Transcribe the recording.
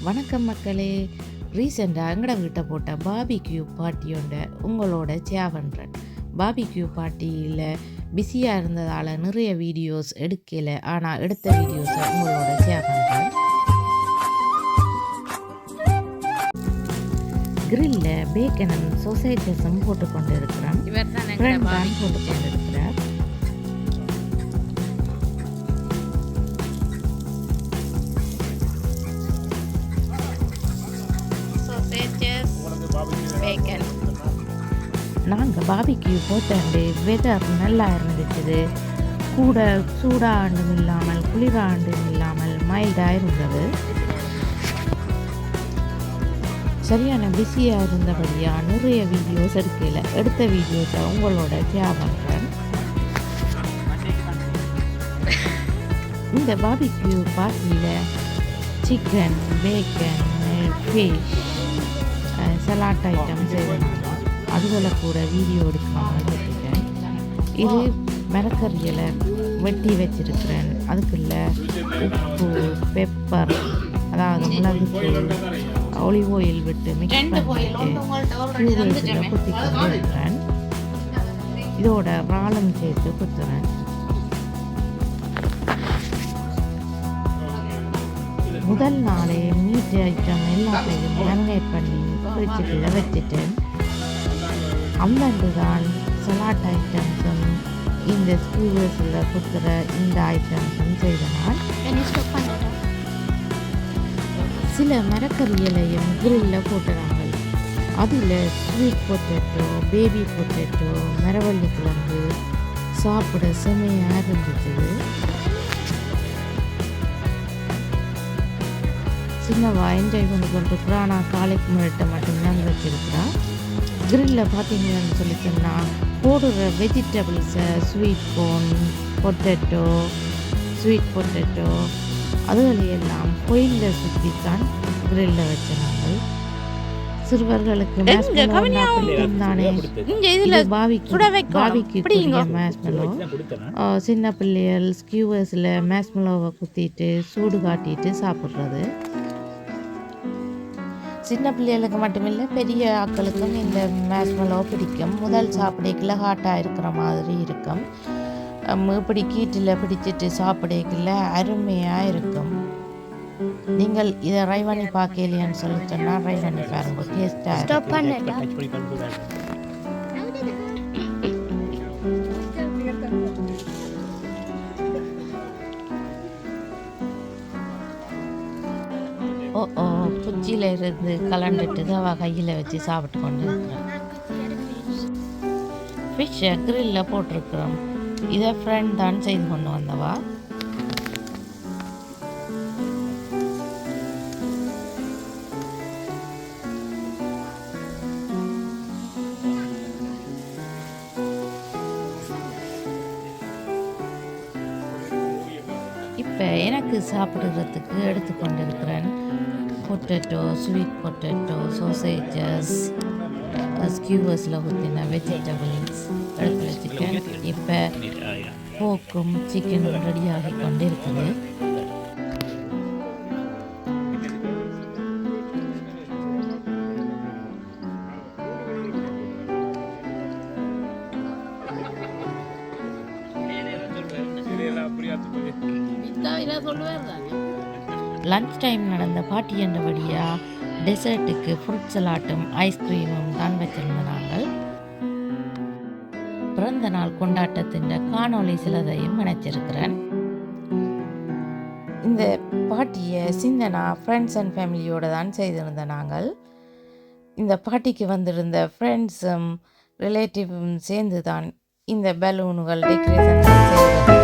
வணக்கம் மக்களே. ரீசெண்டாக எங்கட வீட்டை போட்ட பார்பிக்யூ பார்ட்டியோட உங்களோட ஷேர் பண்ணுறேன். பார்பிக்யூ பார்ட்டியில் பிஸியாக இருந்ததால் நிறைய வீடியோஸ் எடுக்கலை, ஆனால் எடுத்த வீடியோஸை உங்களோட ஷேர் பண்ணுறேன். கிரில்ல பேக்கனும் சொசைட்டிஸும் போட்டுக்கொண்டு இருக்கிறேன். போட்டு கொண்டு இருக்கிறார். நாங்கள் பார்பிக்யூ போட்டாண்டு வெதர் நல்லா இருந்துச்சு. கூட சூடாண்டும் இல்லாமல் குளிராண்டும் இல்லாமல் மைல்டாக இருந்தது. சரியான பிஸியாக இருந்தபடியாக நிறைய வீடியோஸ் எடுக்கல. எடுத்த வீடியோஸை உங்களோட ஷேர் பண்ணுறேன். இந்த பார்பிக்யூ பார்ட்டியில் chicken, bacon, fish, salad item செய்வாங்க. அதுகளை கூட வீடியோ எடுக்காமல் வச்சுருக்கேன். இது மரக்கறிகளை வெட்டி வச்சிருக்கிறேன். அதுக்குள்ள உப்பு, பெப்பர், அதாவது மிளகுத்தூள், ஒலிவ் ஆயில் விட்டு மிக்ஸ் பண்ணிட்டு குத்தி கொண்டு இருக்கிறேன். இதோட ராலம் சேர்த்து குத்துறேன். முதல் நாளே மீட் ஐட்டம் எல்லாத்தையும் மேரினேட் பண்ணி ஃப்ரிட்ஜுக்குள்ளே வச்சுட்டேன். அந்தண்டு தான் சலாட் ஐட்டம்ஸும் இந்த ஸ்கூவர்ஸில் குத்துற இந்த ஐட்டம்ஸும் செய்தனால் சில மரக்கறிகளையும் கிரில்ல போட்டுறாங்க. அதில் ஸ்வீட் பொட்டேட்டோ, பேபி பொட்டேட்டோ, மரவள்ளி கிழங்கு சாப்பிட செமையாக இருந்துச்சு. சின்னவா என்ஜாய் பண்ணி கொண்டிருக்கிறா. ஆனால் காலைக்கு முன்னிட்ட மட்டும்தான் வச்சிருக்கிறா. கிரில்லில் பார்த்தீங்கன்னு சொல்லி சொன்னால் போடுற வெஜிடபிள்ஸை ஸ்வீட் கோர்ன், பொட்டேட்டோ, ஸ்வீட் பொட்டேட்டோ அதுகளையெல்லாம் கோயிலில் சுற்றித்தான் கிரில்லில் வச்சிருந்தாங்க. சிறுவர்களுக்கு சின்ன பிள்ளைகள் ஸ்கியூவர்ஸில் மேஸ்மெலோவை குத்திட்டு சூடு காட்டிட்டு சாப்பிட்றது. சின்ன பிள்ளைகளுக்கு மட்டுமில்லை, பெரிய ஆட்களுக்கும் இந்த மேஸ்மெலோ பிடிக்கும். முதல் சாப்பிடைக்குள்ள ஹாட்டாக இருக்கிற மாதிரி இருக்கும். இப்படி கீட்டில் பிடிச்சிட்டு சாப்பிடைக்குள்ள அருமையாக இருக்கும். நீங்கள் இதை ட்ரை பண்ணி பார்க்கலையான்னு சொல்லி சொன்னால் ட்ரை பண்ணி பாருங்க, டேஸ்ட்டாக குச்சியில் இருந்து கலண்டுட்டு அவள் கையில் வச்சு சாப்பிட்டு கொண்டு இருக்கிறேன். ஃபிஷ்ஷை கிரில்லில் போட்டிருக்கிறோம். இதை ஃப்ரெண்ட் தான் செய்து கொண்டு வந்தவா. இப்போ எனக்கு சாப்பிடுறதுக்கு எடுத்துக்கொண்டு இருக்கிறேன். பொட்டேட்டோ, ஸ்வீட் பொட்டேட்டோ, சோசேஜஸ், ஸ்கியூவர்ஸில் ஊற்றின வெஜிடபிள்ஸ் எடுத்து வச்சுட்டேன். இப்போ போக்கும் சிக்கனும் ரெடியாகி கொண்டு இருக்குது. லன்ச் டைம் நடந்த பார்ட்டி என்றபடியாக டெசர்ட்டுக்கு ஃப்ரூட் சலாட்டும் ஐஸ்கிரீமும் தான் வச்சிருந்தாங்க. பிறந்த நாள் கொண்டாட்டத்தின் காணொலி சிலதையும் நினைச்சிருக்கிறேன். இந்த பார்ட்டியை சிந்தனா ஃப்ரெண்ட்ஸ் அண்ட் ஃபேமிலியோடு தான் செய்திருந்த நாங்கள். இந்த பார்ட்டிக்கு வந்திருந்த ஃப்ரெண்ட்ஸும் ரிலேட்டிவும் சேர்ந்து தான் இந்த பலூன்கள் டெக்கரேஷன் செய்வது.